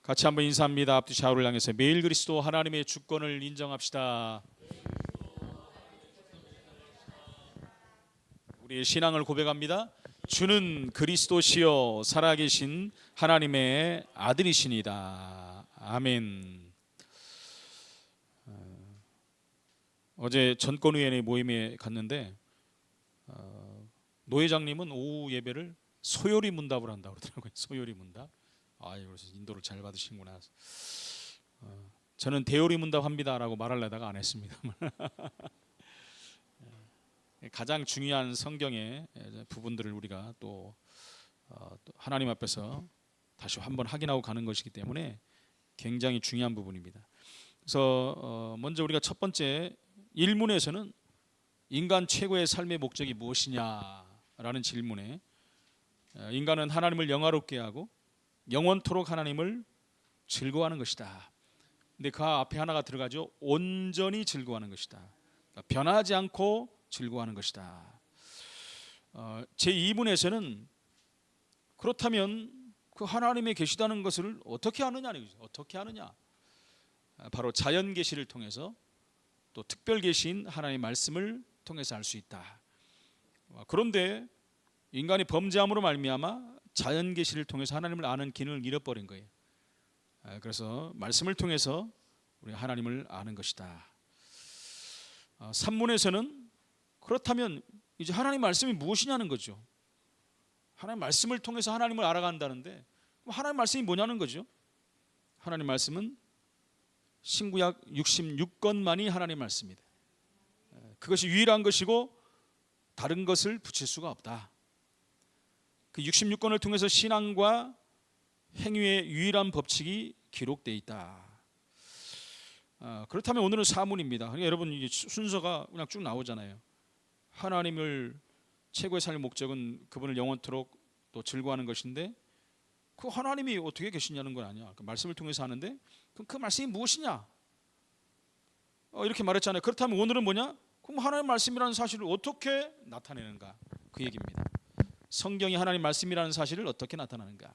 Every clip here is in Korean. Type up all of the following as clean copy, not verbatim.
같이 한번 인사합니다. 앞뒤 좌우를 향해서 매일 그리스도 하나님의 주권을 인정합시다. 우리의 신앙을 고백합니다. 주는 그리스도시요 살아계신 하나님의 아들이시니다. 아멘. 어제 전권의원의 모임에 갔는데 노 회장님은 오후 예배를 소요리 문답을 한다고 그러더라고요. 소요리 문답. 그래서 인도를 잘 받으시는구나. 저는 대요리 문답합니다라고 말하려다가 안 했습니다. 가장 중요한 성경의 부분들을 우리가 또 하나님 앞에서 다시 한번 확인하고 가는 것이기 때문에 굉장히 중요한 부분입니다. 그래서 먼저 우리가 첫 번째 1문에서는 인간 최고의 삶의 목적이 무엇이냐라는 질문에 인간은 하나님을 영화롭게 하고 영원토록 하나님을 즐거워하는 것이다. 근데 그 앞에 하나가 들어가죠. 온전히 즐거워하는 것이다. 그러니까 변하지 않고 즐거워하는 것이다. 제 2문에서는 그렇다면 그 하나님의 계시다는 것을 어떻게 아느냐? 어떻게 아느냐? 바로 자연 계시를 통해서 또 특별 계시인 하나님의 말씀을 통해서 알 수 있다. 그런데 인간이 범죄함으로 말미암아 자연 계시를 통해서 하나님을 아는 기능을 잃어버린 거예요. 그래서 말씀을 통해서 우리 하나님을 아는 것이다. 3문에서는 그렇다면 이제 하나님 말씀이 무엇이냐는 거죠. 하나님 말씀을 통해서 하나님을 알아간다는데 하나님 말씀이 뭐냐는 거죠. 하나님 말씀은 신구약 66권만이 하나님 말씀이다. 그것이 유일한 것이고 다른 것을 붙일 수가 없다. 그 66권을 통해서 신앙과 행위의 유일한 법칙이 기록되어 있다. 그렇다면 오늘은 사문입니다. 그러니까 여러분 이게 순서가 그냥 쭉 나오잖아요. 하나님을 최고의 삶의 목적은 그분을 영원토록 또 즐거워하는 것인데 그 하나님이 어떻게 계시냐는 건 아니야. 그 말씀을 통해서 하는데 그럼 그 말씀이 무엇이냐? 이렇게 말했잖아요. 그렇다면 오늘은 뭐냐? 그럼 하나님 말씀이라는 사실을 어떻게 나타내는가? 그 얘기입니다. 성경이 하나님 말씀이라는 사실을 어떻게 나타나는가?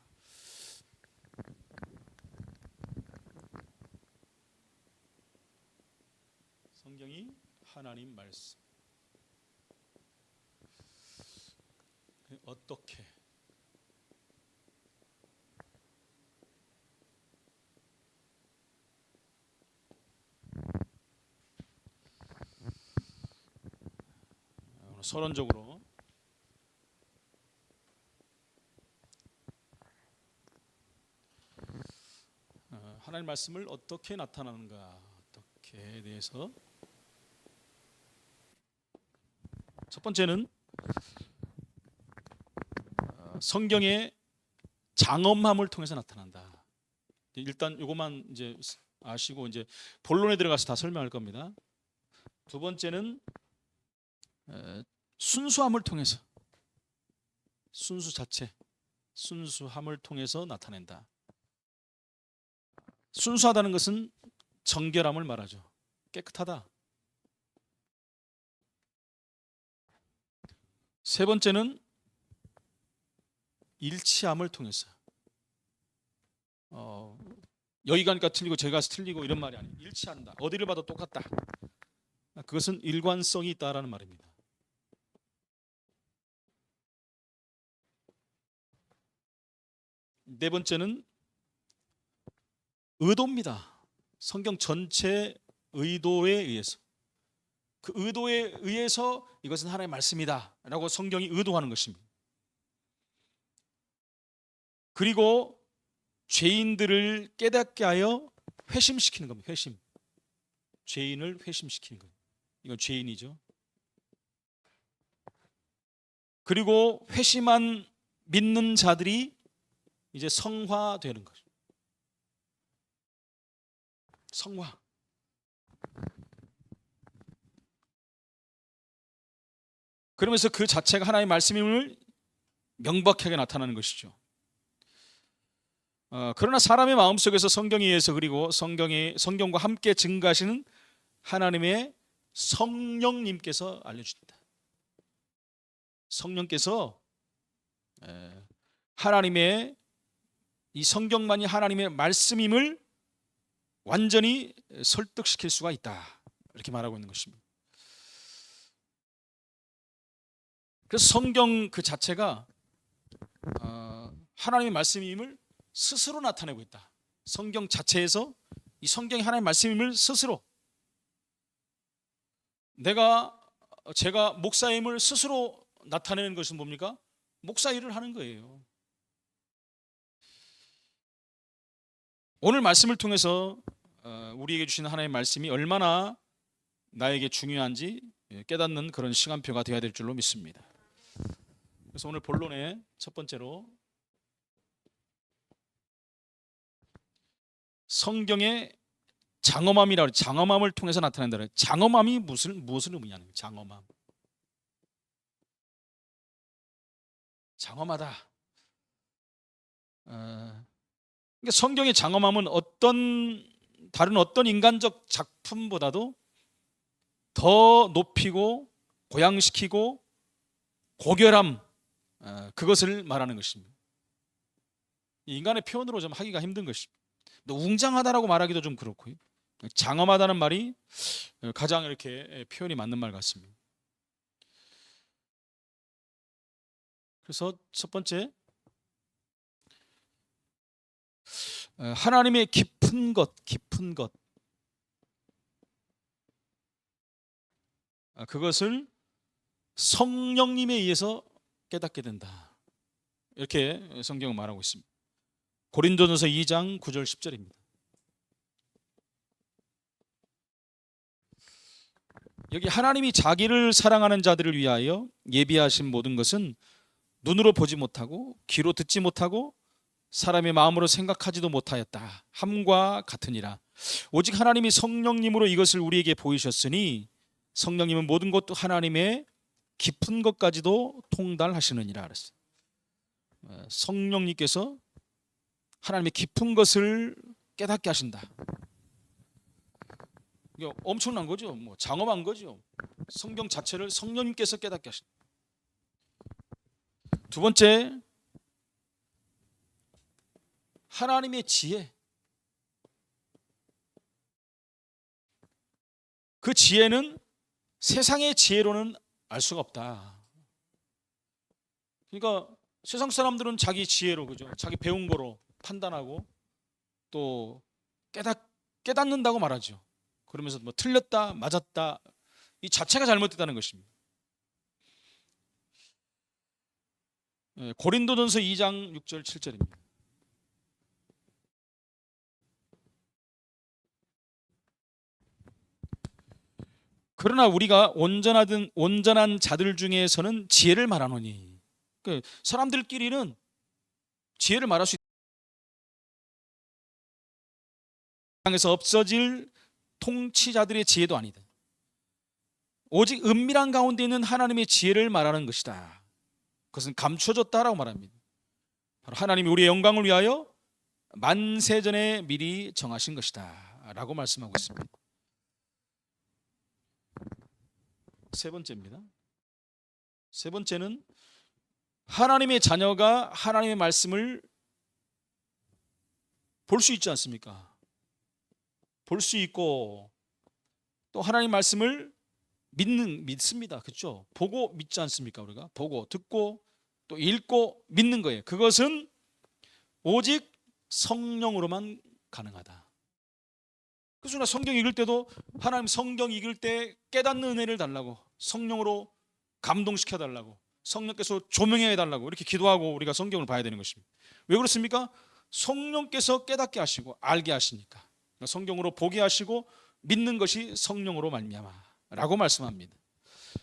성경이 하나님 말씀 어떻게? 서론적으로 하나님 말씀을 어떻게 나타나는가? 어떻게에 대해서 첫 번째는 성경의 장엄함을 통해서 나타난다. 일단 이것만 이제 아시고 이제 본론에 들어가서 다 설명할 겁니다. 두 번째는 순수함을 통해서 순수 자체 순수함을 통해서 나타낸다. 순수하다는 것은 정결함을 말하죠. 깨끗하다. 세 번째는 일치함을 통해서 여기 가니까 틀리고 저기 가서 틀리고 이런 말이 아니에요. 일치한다. 어디를 봐도 똑같다. 그것은 일관성이 있다라는 말입니다. 네 번째는 의도입니다. 성경 전체 의도에 의해서 그 의도에 의해서 이것은 하나님의 말씀이다 라고 성경이 의도하는 것입니다. 그리고 죄인들을 깨닫게 하여 회심시키는 겁니다. 회심. 죄인을 회심시키는 거예요. 이건 죄인이죠. 그리고 회심한 믿는 자들이 이제 성화되는 거죠. 성화. 그러면서 그 자체가 하나님의 말씀임을 명백하게 나타나는 것이죠. 그러나 사람의 마음속에서 성경에 의해서 그리고 성경과 함께 증가하시는 하나님의 성령님께서 알려주신다. 성령께서 하나님의 이 성경만이 하나님의 말씀임을 완전히 설득시킬 수가 있다, 이렇게 말하고 있는 것입니다. 그래서 성경 그 자체가 하나님의 말씀임을 스스로 나타내고 있다. 성경 자체에서 이 성경이 하나님의 말씀임을 스스로, 제가 목사임을 스스로 나타내는 것은 뭡니까? 목사 일을 하는 거예요. 오늘 말씀을 통해서 우리에게 주신 하나님의 말씀이 얼마나 나에게 중요한지 깨닫는 그런 시간표가 되어야 될 줄로 믿습니다. 그래서 오늘 본론의 첫 번째로 성경의 장엄함이라고, 장엄함을 통해서 나타낸다. 장엄함이 무엇을 의미하는 거예요? 장엄하다. 그러니까 성경의 장엄함은 다른 어떤 인간적 작품보다도 더 높이고 고양시키고 고결함, 그것을 말하는 것입니다. 인간의 표현으로 좀 하기가 힘든 것입니다. 또 웅장하다라고 말하기도 좀 그렇고요. 장엄하다는 말이 가장 이렇게 표현이 맞는 말 같습니다. 그래서 첫 번째, 하나님의 깊은 것, 그것을 성령님에 의해서 깨닫게 된다, 이렇게 성경은 말하고 있습니다. 고린도전서 2장 9절 10절입니다. 여기 하나님이 자기를 사랑하는 자들을 위하여 예비하신 모든 것은 눈으로 보지 못하고 귀로 듣지 못하고 사람의 마음으로 생각하지도 못하였다 함과 같으니라. 오직 하나님이 성령님으로 이것을 우리에게 보이셨으니 성령님은 모든 것도 하나님의 깊은 것까지도 통달하시느니라 그랬어요. 성령님께서 하나님의 깊은 것을 깨닫게 하신다. 이게 엄청난 거죠. 장엄한 거죠. 성경 자체를 성령님께서 깨닫게 하신다. 두 번째, 하나님의 지혜. 그 지혜는 세상의 지혜로는 알 수가 없다. 그러니까 세상 사람들은 자기 지혜로, 그죠? 자기 배운 거로 판단하고 또 깨닫는다고 말하죠. 그러면서 틀렸다, 맞았다, 이 자체가 잘못됐다는 것입니다. 고린도전서 2장 6절 7절입니다. 그러나 우리가 온전한 자들 중에서는 지혜를 말하노니, 사람들끼리는 지혜를 말할 수 있다. 세상에서 없어질 통치자들의 지혜도 아니다. 오직 은밀한 가운데 있는 하나님의 지혜를 말하는 것이다. 그것은 감춰졌다라고 말합니다. 바로 하나님이 우리의 영광을 위하여 만세전에 미리 정하신 것이다 라고 말씀하고 있습니다. 세 번째입니다. 세 번째는 하나님의 자녀가 하나님의 말씀을 볼 수 있지 않습니까? 볼 수 있고 또 하나님 말씀을 믿습니다. 그렇죠? 보고 믿지 않습니까? 우리가 보고 듣고 또 읽고 믿는 거예요. 그것은 오직 성령으로만 가능하다. 그래서 나 성경 읽을 때도 하나님 성경 읽을 때 깨닫는 은혜를 달라고, 성령으로 감동시켜 달라고, 성령께서 조명해 달라고 이렇게 기도하고 우리가 성경을 봐야 되는 것입니다. 왜 그렇습니까? 성령께서 깨닫게 하시고 알게 하시니까. 성경으로 보게 하시고 믿는 것이 성령으로 말미암아라고 말씀합니다.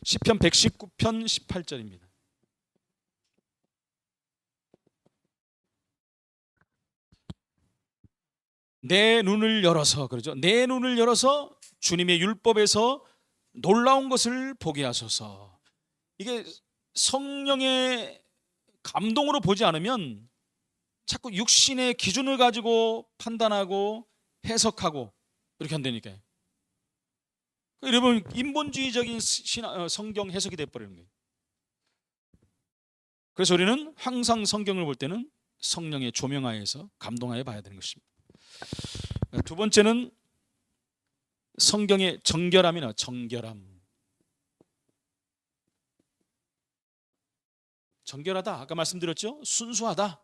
시편 119편 18절입니다. 내 눈을 열어서, 그러죠? 내 눈을 열어서 주님의 율법에서 놀라운 것을 보게 하소서. 이게 성령의 감동으로 보지 않으면 자꾸 육신의 기준을 가지고 판단하고 해석하고 이렇게 한다니까요. 여러분, 인본주의적인 성경 해석이 돼버리는 거예요. 그래서 우리는 항상 성경을 볼 때는 성령의 조명하에서 감동하여 봐야 되는 것입니다. 두 번째는 성경의 정결함이나 정결함. 정결하다, 아까 말씀드렸죠? 순수하다.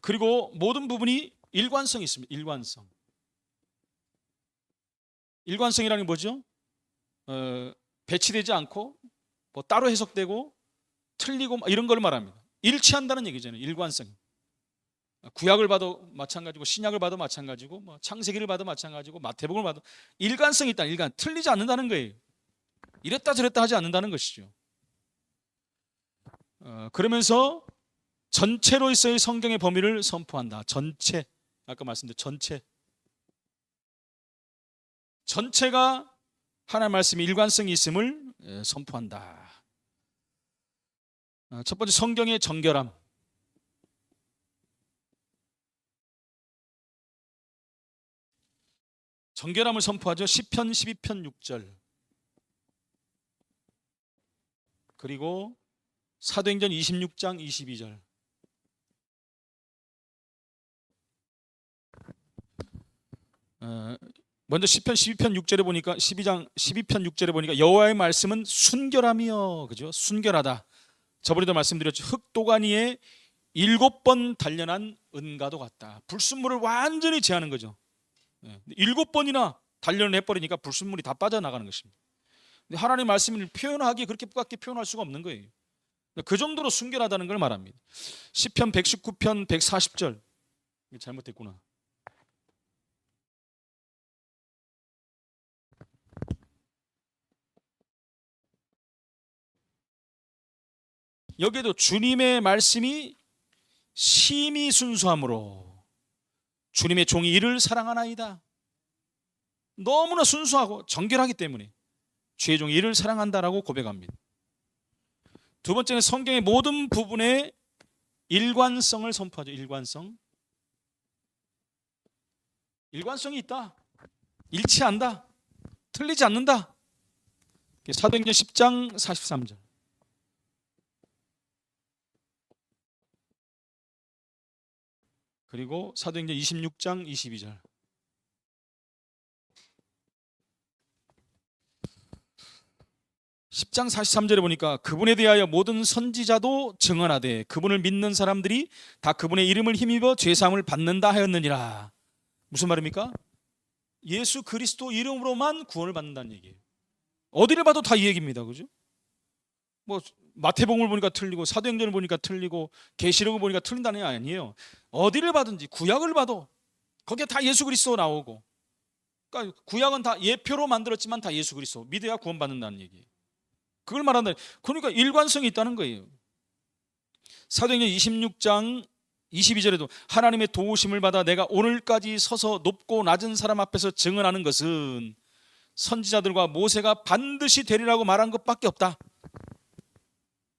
그리고 모든 부분이 일관성이 있습니다. 일관성이라는 게 뭐죠? 배치되지 않고 뭐 따로 해석되고 틀리고 이런 걸 말합니다. 일치한다는 얘기잖아요. 일관성. 구약을 봐도 마찬가지고 신약을 봐도 마찬가지고 뭐 창세기를 봐도 마찬가지고 마태복음을 봐도 일관성이 있다. 틀리지 않는다는 거예요. 이랬다 저랬다 하지 않는다는 것이죠. 그러면서 전체로서의 성경의 범위를 선포한다. 전체. 아까 말씀드린 전체가 하나님 말씀의 일관성이 있음을 선포한다. 첫 번째, 성경의 정결함. 정결함을 선포하죠. 시편 12편 6절. 그리고 사도행전 26장 22절. 먼저 시편 12편 6절에 보니까 12편 6절에 보니까 여호와의 말씀은 순결함이요, 그죠? 순결하다. 저번에도 말씀드렸죠. 흙도가니에 7번 단련한 은가도 같다. 불순물을 완전히 제하는 거죠. 7번이나 단련을 해버리니까 불순물이 다 빠져나가는 것입니다. 근데 하나님의 말씀을 표현하기에 그렇게 뿌옇게 표현할 수가 없는 거예요. 그 정도로 순결하다는 걸 말합니다. 시편 119편 140절. 잘못됐구나. 여기에도 주님의 말씀이 심히 순수함으로 주님의 종이 이를 사랑하나이다. 너무나 순수하고 정결하기 때문에 주의 종이 이를 사랑한다라고 고백합니다. 두 번째는 성경의 모든 부분에 일관성을 선포하죠. 일관성이 있다. 일치한다. 틀리지 않는다. 사도행전 10장 43절. 그리고 사도행전 26장 22절. (10장 43절에) 보니까 그분에 대하여 모든 선지자도 증언하되 그분을 믿는 사람들이 다 그분의 이름을 힘입어 죄사함을 받는다 하였느니라. 무슨 말입니까? 예수 그리스도 이름으로만 구원을 받는다는 얘기예요. 어디를 봐도 다 이 얘기입니다. 그죠? 뭐 마태복음을 보니까 틀리고 사도행전을 보니까 틀리고 계시록을 보니까 틀린다는 게 아니에요. 어디를 봐든지 구약을 봐도 거기에 다 예수 그리스도 나오고, 그러니까 구약은 다 예표로 만들었지만 다 예수 그리스도 믿어야 구원받는다는 얘기예요. 그걸 말한다. 그러니까 일관성이 있다는 거예요. 사도행전 26장 22절에도 하나님의 도우심을 받아 내가 오늘까지 서서 높고 낮은 사람 앞에서 증언하는 것은 선지자들과 모세가 반드시 되리라고 말한 것밖에 없다.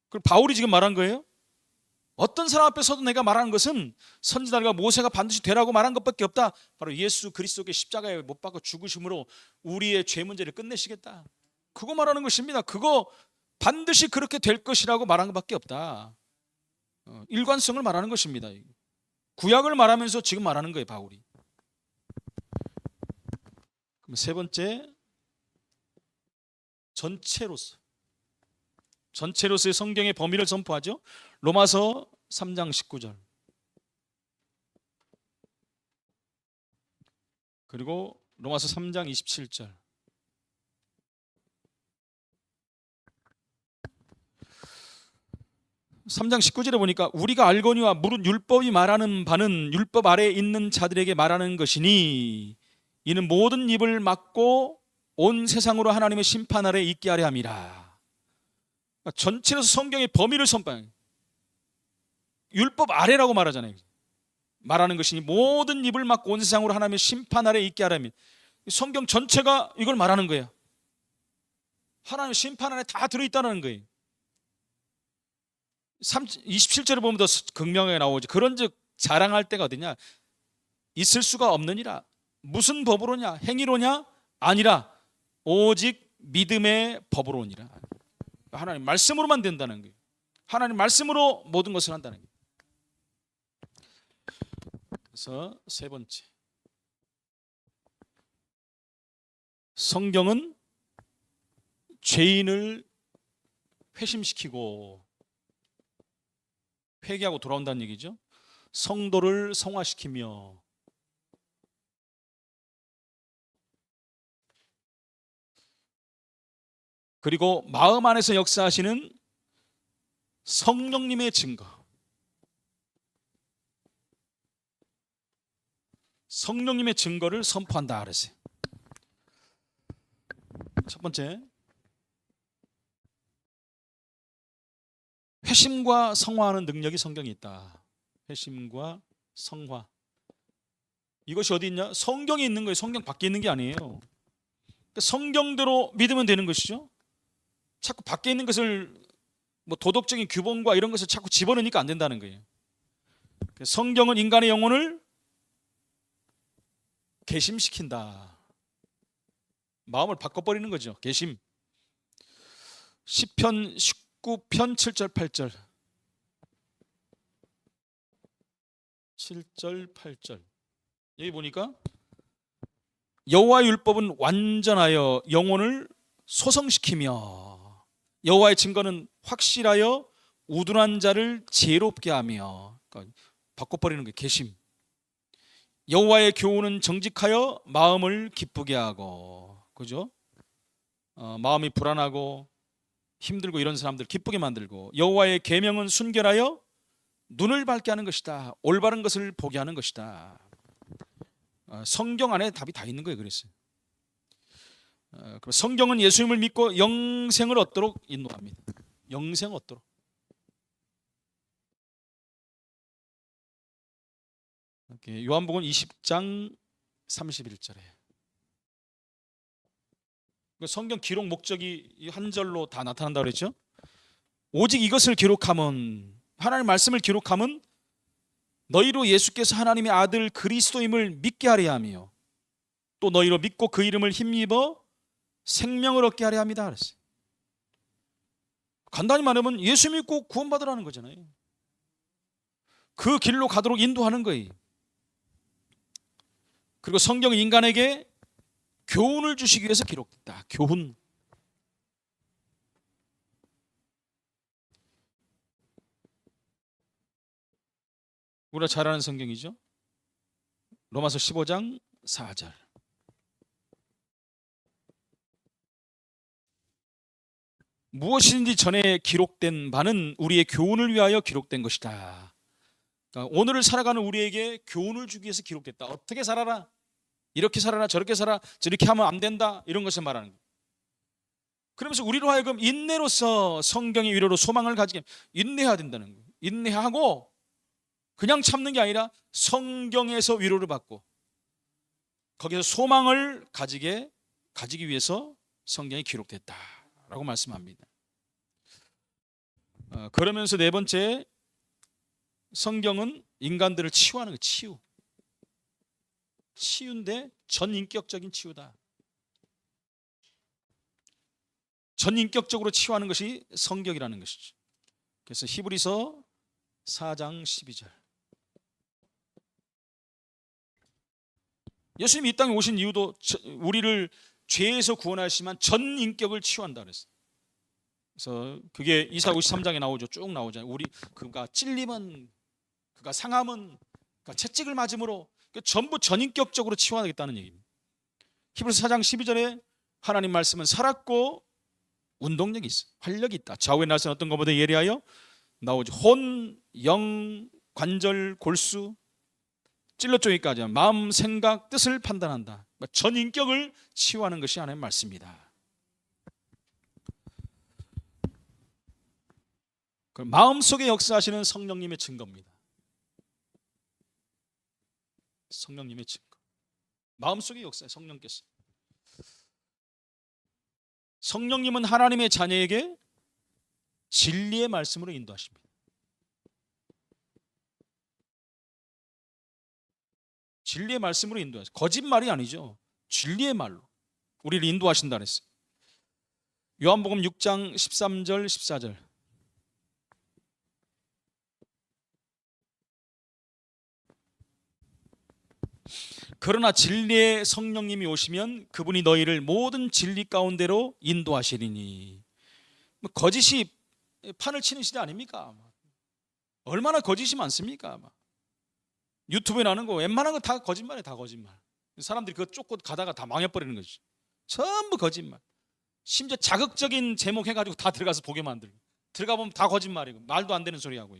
그걸 바울이 지금 말한 거예요. 어떤 사람 앞에서도 내가 말하는 것은 선지자들과 모세가 반드시 되라고 말한 것밖에 없다. 바로 예수 그리스도의 십자가에 못 박아 죽으심으로 우리의 죄 문제를 끝내시겠다. 그거 말하는 것입니다. 그거 반드시 그렇게 될 것이라고 말한 것밖에 없다. 일관성을 말하는 것입니다. 구약을 말하면서 지금 말하는 거예요, 바울이. 그럼 세 번째, 전체로서의 성경의 범위를 선포하죠. 로마서 3장 19절. 그리고 로마서 3장 27절. (3장 19절에) 보니까 우리가 알거니와 무릇 율법이 말하는 바는 율법 아래에 있는 자들에게 말하는 것이니 이는 모든 입을 막고 온 세상으로 하나님의 심판 아래 있게 하려 함이라. 전체로서 성경의 범위를 선포해요. 율법 아래라고 말하잖아요. 말하는 것이니 모든 입을 막고 온 세상으로 하나님의 심판 아래 있게 하려 함이라. 성경 전체가 이걸 말하는 거예요. 하나님의 심판 안에 다 들어있다는 거예요. 27절을 보면 더 극명하게 나오죠. 그런즉 자랑할 때가 어디냐? 있을 수가 없느니라. 무슨 법으로냐? 행위로냐? 아니라 오직 믿음의 법으로니라. 하나님 말씀으로만 된다는 거예요. 하나님 말씀으로 모든 것을 한다는 거예요. 그래서 세 번째, 성경은 죄인을 회심시키고 회개하고 돌아온다는 얘기죠. 성도를 성화시키며, 그리고 마음 안에서 역사하시는 성령님의 증거, 성령님의 증거를 선포한다 그랬어요. 첫 번째, 회심과 성화하는 능력이 성경에 있다. 회심과 성화, 이것이 어디 있냐? 성경에 있는 거예요. 성경 밖에 있는 게 아니에요. 그러니까 성경대로 믿으면 되는 것이죠. 자꾸 밖에 있는 것을 뭐 도덕적인 규범과 이런 것을 자꾸 집어넣으니까 안 된다는 거예요. 성경은 인간의 영혼을 개심시킨다. 마음을 바꿔버리는 거죠. 개심. 시편 19편 7절 8절 7절 8절 여기 보니까 여호와의 율법은 완전하여 영혼을 소성시키며 여호와의 증거는 확실하여 우둔한 자를 지혜롭게 하며, 그러니까 바꿔버리는 게 개심. 여호와의 교훈은 정직하여 마음을 기쁘게 하고, 그죠? 마음이 불안하고 힘들고 이런 사람들 기쁘게 만들고, 여호와의 계명은 순결하여 눈을 밝게 하는 것이다. 올바른 것을 보게 하는 것이다. 성경 안에 답이 다 있는 거예요. 그랬어요. 성경은 예수님을 믿고 영생을 얻도록 인도합니다. 영생 얻도록. 요한복음 20장 31절에 성경 기록 목적이 한 절로 다 나타난다고 그랬죠. 오직 이것을 기록함은, 하나님의 말씀을 기록함은 너희로 예수께서 하나님의 아들 그리스도임을 믿게 하려 하며 또 너희로 믿고 그 이름을 힘입어 생명을 얻게 하려 합니다 그랬어요. 간단히 말하면 예수 믿고 구원받으라는 거잖아요. 그 길로 가도록 인도하는 거예요. 그리고 성경은 인간에게 교훈을 주시기 위해서 기록됐다. 교훈. 우리가 잘 아는 성경이죠. 로마서 15장 4절. 무엇이든지 전에 기록된 바는 우리의 교훈을 위하여 기록된 것이다. 그러니까 오늘을 살아가는 우리에게 교훈을 주기 위해서 기록됐다. 어떻게 살아라, 이렇게 살아라, 저렇게 살아, 저렇게 하면 안 된다, 이런 것을 말하는 거예요. 그러면서 우리로 하여금 인내로서 성경의 위로로 소망을 가지게 인내해야 된다는 거예요. 인내하고 그냥 참는 게 아니라 성경에서 위로를 받고 거기서 소망을 가지기 위해서 성경이 기록됐다라고 말씀합니다. 그러면서 네 번째, 성경은 인간들을 치유하는 거예요. 치유. 치유인데 전인격적인 치유다. 전인격적으로 치유하는 것이 성경이라는 것이죠. 그래서 히브리서 4장 12절. 예수님이 이 땅에 오신 이유도 우리를 죄에서 구원하시지만 전인격을 치유한다 그랬어요. 그래서 그게 이사야 53장에 나오죠. 쭉 나오잖아요. 우리 그가 찔림은, 그가 상함은, 그가 채찍을 맞음으로, 전부 전인격적으로 치유하겠다는 얘기입니다. 히브리서 4장 12절에 하나님 말씀은 살았고 운동력이 있어, 활력이 있다. 좌우의 날선 어떤 것보다 예리하여 나오죠. 혼, 영, 관절, 골수, 찔러 쪼기까지 마음, 생각, 뜻을 판단한다. 전인격을 치유하는 것이 하나님의 말씀입니다. 마음속에 역사하시는 성령님의 증거입니다. 성령님의 증거. 마음속에 역사해 성령께서. 성령님은 하나님의 자녀에게 진리의 말씀으로 인도하십니다. 진리의 말씀으로 인도하십니다. 거짓말이 아니죠. 진리의 말로 우리를 인도하신다 그랬어요. 요한복음 6장 13절 14절. 그러나 진리의 성령님이 오시면 그분이 너희를 모든 진리 가운데로 인도하시리니. 거짓이 판을 치는 시대 아닙니까? 얼마나 거짓이 많습니까? 유튜브에 나오는 거 웬만한 거 다 거짓말이에요. 다 거짓말. 사람들이 그거 쫓고 가다가 다 망해버리는 거지. 전부 거짓말. 심지어 자극적인 제목 해가지고 다 들어가서 보게 만들고, 들어가 보면 다 거짓말이고 말도 안 되는 소리 하고,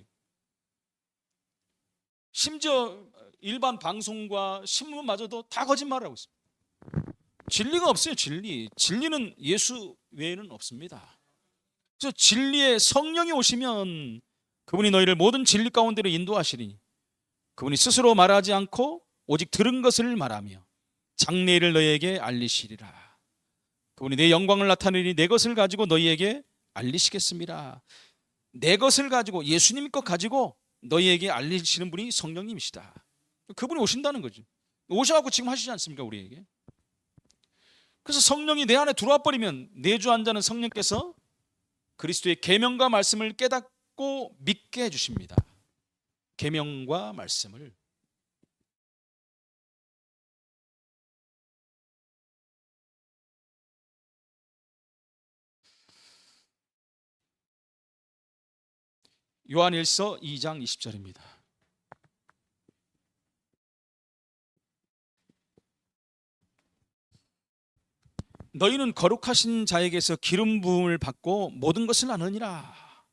심지어 일반 방송과 신문마저도 다 거짓말을 하고 있습니다. 진리가 없어요. 진리는 예수 외에는 없습니다. 그래서 진리의 성령이 오시면 그분이 너희를 모든 진리 가운데로 인도하시리니 그분이 스스로 말하지 않고 오직 들은 것을 말하며 장래일을 너희에게 알리시리라. 그분이 내 영광을 나타내니 내 것을 가지고 너희에게 알리시겠습니다. 내 것을 가지고, 예수님 것 가지고 너희에게 알리시는 분이 성령님이시다. 그분이 오신다는 거죠. 오셔갖고 지금 하시지 않습니까, 우리에게? 그래서 성령이 내 안에 들어와 버리면 내주 앉아는 성령께서 그리스도의 계명과 말씀을 깨닫고 믿게 해주십니다. 계명과 말씀을. 요한일서 2장 20절입니다. 너희는 거룩하신 자에게서 기름 부음을 받고 모든 것을 아느니라.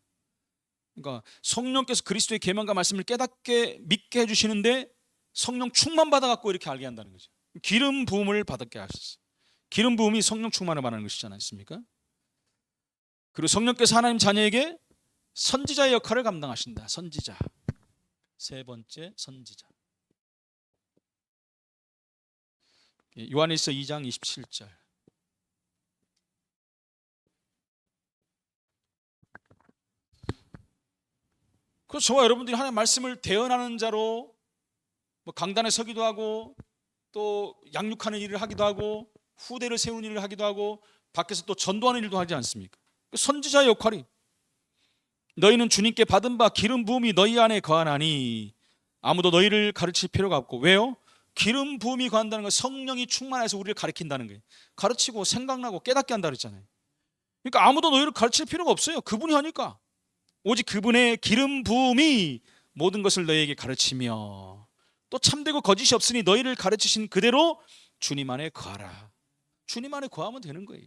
그러니까 성령께서 그리스도의 계명과 말씀을 깨닫게 믿게 해주시는데 성령 충만 받아갖고 이렇게 알게 한다는 거죠. 기름 부음을 받게 하셨어요. 기름 부음이 성령 충만을 말하는 것이지 않습니까? 그리고 성령께서 하나님 자녀에게 선지자의 역할을 감당하신다. 선지자. 세 번째, 선지자. 요한일서 2장 27절. 그래서 저와 여러분들이 하나님의 말씀을 대언하는 자로 강단에 서기도 하고, 또 양육하는 일을 하기도 하고, 후대를 세우는 일을 하기도 하고, 밖에서 또 전도하는 일도 하지 않습니까? 선지자의 역할이, 너희는 주님께 받은 바 기름 부음이 너희 안에 거하나니 아무도 너희를 가르칠 필요가 없고. 왜요? 기름 부음이 거한다는 건 성령이 충만해서 우리를 가르친다는 거예요. 가르치고 생각나고 깨닫게 한다 그랬잖아요. 그러니까 아무도 너희를 가르칠 필요가 없어요. 그분이 하니까. 오직 그분의 기름 부음이 모든 것을 너희에게 가르치며 또 참되고 거짓이 없으니 너희를 가르치신 그대로 주님 안에 거하라. 주님 안에 거하면 되는 거예요.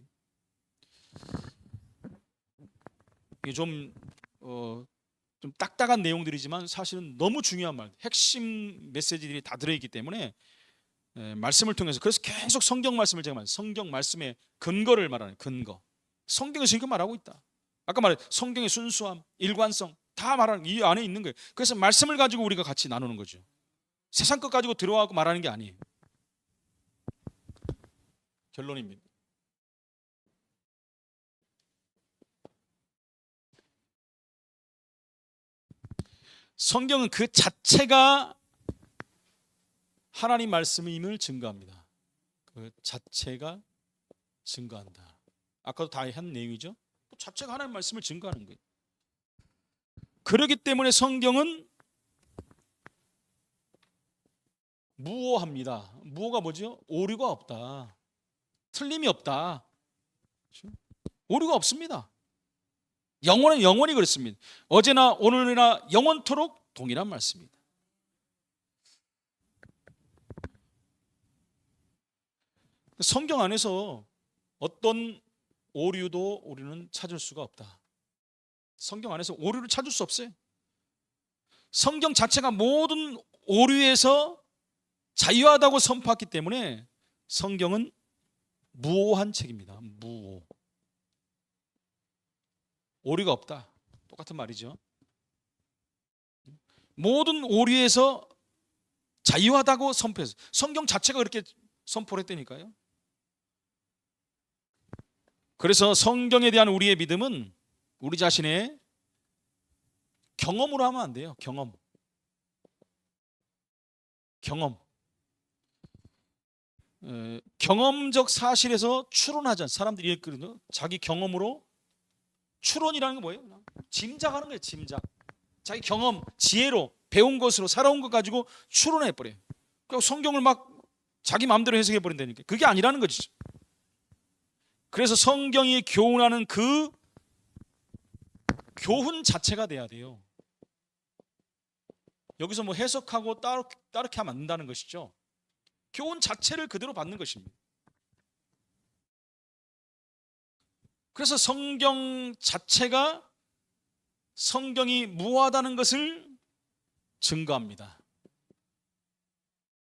이게 좀 딱딱한 내용들이지만 사실은 너무 중요한 말, 핵심 메시지들이 다 들어있기 때문에 말씀을 통해서, 그래서 계속 성경 말씀을 제가 말해요. 성경 말씀의 근거를 말하는 근거. 성경에서 이거 말하고 있다. 아까 말해 성경의 순수함, 일관성 다 말하는 이 안에 있는 거예요. 그래서 말씀을 가지고 우리가 같이 나누는 거죠. 세상 것 가지고 들어와서 말하는 게 아니에요. 결론입니다. 성경은 그 자체가 하나님 말씀임을 증거합니다. 그 자체가 증거한다. 아까도 다 한 내용이죠. 그 자체가 하나님 말씀을 증거하는 거예요. 그렇기 때문에 성경은 무오합니다. 무오가 뭐죠? 오류가 없다. 틀림이 없다. 그렇죠? 오류가 없습니다. 영원은 영원히 그렇습니다. 어제나 오늘이나 영원토록 동일한 말씀입니다. 성경 안에서 어떤 오류도 우리는 찾을 수가 없다. 성경 안에서 오류를 찾을 수 없어요. 성경 자체가 모든 오류에서 자유하다고 선포했기 때문에 성경은 무오한 책입니다. 무오. 오류가 없다. 똑같은 말이죠. 모든 오류에서 자유하다고 선포했어요. 성경 자체가 그렇게 선포를 했다니까요. 그래서 성경에 대한 우리의 믿음은 우리 자신의 경험으로 하면 안 돼요. 경험적 사실에서 추론하지 않아요. 사람들이 이렇거든요. 자기 경험으로. 추론이라는 게 뭐예요? 짐작하는 거예요. 짐작. 자기 경험, 지혜로 배운 것으로 살아온 것 가지고 추론해버려요. 그러니까 성경을 막 자기 마음대로 해석해 버린다니까. 그게 아니라는 거지. 그래서 성경이 교훈하는 그 교훈 자체가 돼야 돼요. 여기서 뭐 해석하고 따르게 하면 안 된다는 것이죠. 교훈 자체를 그대로 받는 것입니다. 그래서 성경 자체가 성경이 무하다는 것을 증거합니다.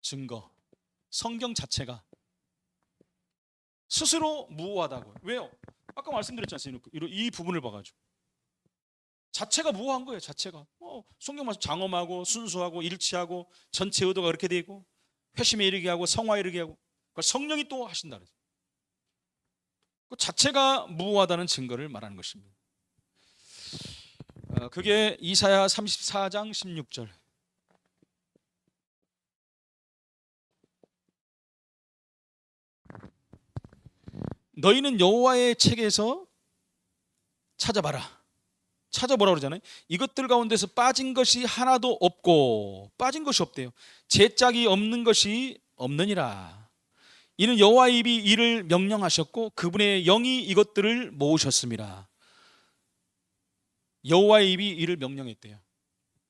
증거. 성경 자체가 스스로 무하다고요. 왜요? 아까 말씀드렸지 않습니까? 이 부분을 봐가지고 자체가 무한 거예요. 자체가 성경 말씀 장엄하고 순수하고 일치하고 전체 의도가 그렇게 되고 회심에 이르게 하고 성화에 이르게 하고 그걸 성령이 또 하신다. 그 자체가 무하다는 증거를 말하는 것입니다. 그게 이사야 34장 16절. 너희는 여호와의 책에서 찾아봐라. 찾아보라 그러잖아요. 이것들 가운데서 빠진 것이 하나도 없고, 빠진 것이 없대요. 제짝이 없는 것이 없느니라. 이는 여호와의 입이 이를 명령하셨고 그분의 영이 이것들을 모으셨습니다. 여호와의 입이 이를 명령했대요.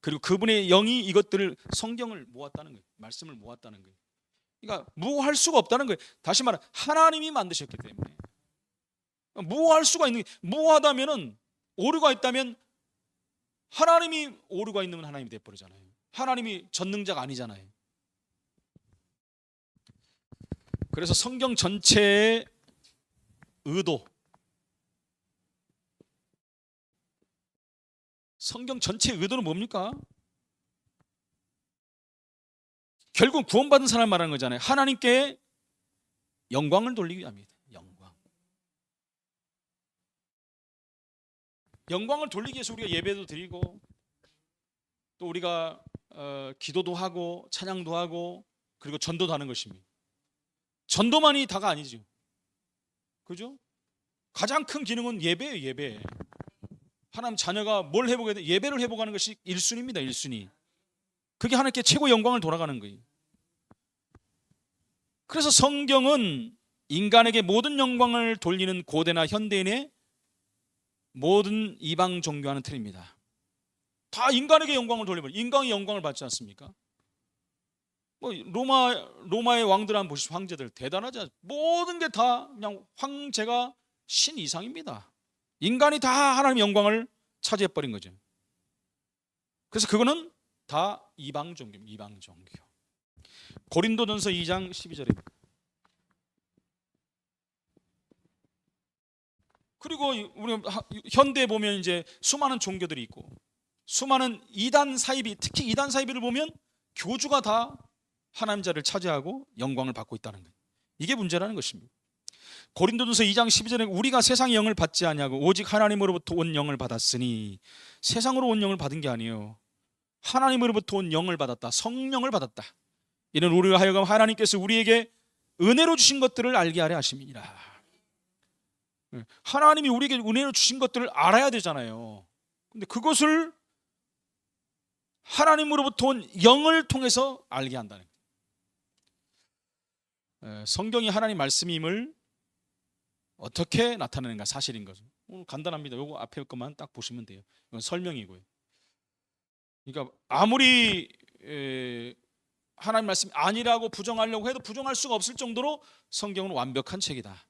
그리고 그분의 영이 이것들을, 성경을 모았다는 거예요. 말씀을 모았다는 거예요. 그러니까 무할 수가 없다는 거예요. 다시 말해 하나님이 만드셨기 때문에 무할 수가 있는 게, 무하다면은 오류가 있다면 하나님이 오류가 있는 하나님이 돼버리잖아요. 하나님이 전능자가 아니잖아요. 그래서 성경 전체의 의도, 성경 전체의 의도는 뭡니까? 결국 구원받은 사람 말하는 거잖아요. 하나님께 영광을 돌리기 위함이다. 영광을 돌리기 위해서 우리가 예배도 드리고 또 우리가 기도도 하고 찬양도 하고 그리고 전도도 하는 것입니다. 전도만이 다가 아니죠. 그죠? 가장 큰 기능은 예배예요. 예배. 하나님 자녀가 뭘 회복해야 돼? 예배를 회복하는 것이 1순위입니다. 1순위. 그게 하나님께 최고 영광을 돌아가는 거예요. 그래서 성경은 인간에게 모든 영광을 돌리는 고대나 현대인의 모든 이방 종교와는 틀립니다. 다 인간에게 영광을 돌려버려. 인간이 영광을 받지 않습니까? 뭐 로마의 왕들 한번 보시죠. 황제들 대단하지. 모든 게 다 그냥 황제가 신 이상입니다. 인간이 다 하나님의 영광을 차지해버린 거죠. 그래서 그거는 다 이방 종교입니다. 이방 종교. 고린도전서 2장 12절에 그리고 우리 현대에 보면 이제 수많은 종교들이 있고 수많은 이단 사이비, 특히 이단 사이비를 보면 교주가 다 하나님 자리를 차지하고 영광을 받고 있다는 거예요. 이게 문제라는 것입니다. 고린도전서 2장 12절에 우리가 세상의 영을 받지 아니하고 오직 하나님으로부터 온 영을 받았으니, 세상으로 온 영을 받은 게 아니에요. 하나님으로부터 온 영을 받았다. 성령을 받았다. 이는 우리로 하여금 하나님께서 우리에게 은혜로 주신 것들을 알게 하려 하심이니라. 하나님이 우리에게 은혜로 주신 것들을 알아야 되잖아요. 근데 그것을 하나님으로부터 온 영을 통해서 알게 한다는 거예요. 성경이 하나님 말씀임을 어떻게 나타내는가 사실인 거죠. 간단합니다. 요거 앞에 것만 딱 보시면 돼요. 이건 설명이고요. 그러니까 아무리 하나님 말씀이 아니라고 부정하려고 해도 부정할 수가 없을 정도로 성경은 완벽한 책이다.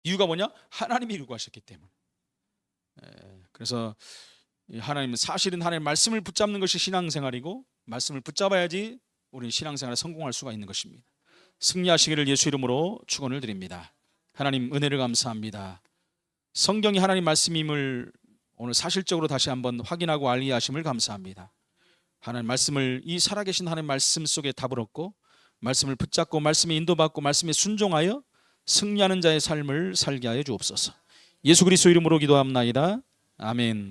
이유가 뭐냐? 하나님이 요구하셨기 때문에. 그래서 하나님은 사실은 하나님의 말씀을 붙잡는 것이 신앙생활이고 말씀을 붙잡아야지 우리는 신앙생활에 성공할 수가 있는 것입니다. 승리하시기를 예수 이름으로 축원을 드립니다. 하나님 은혜를 감사합니다. 성경이 하나님 말씀임을 오늘 사실적으로 다시 한번 확인하고 알리하심을 감사합니다. 하나님 말씀을, 이 살아계신 하나님 말씀 속에 답을 얻고 말씀을 붙잡고 말씀에 인도받고 말씀에 순종하여 승리하는 자의 삶을 살게 하여 주옵소서. 예수 그리스도 이름으로 기도합나이다. 아멘.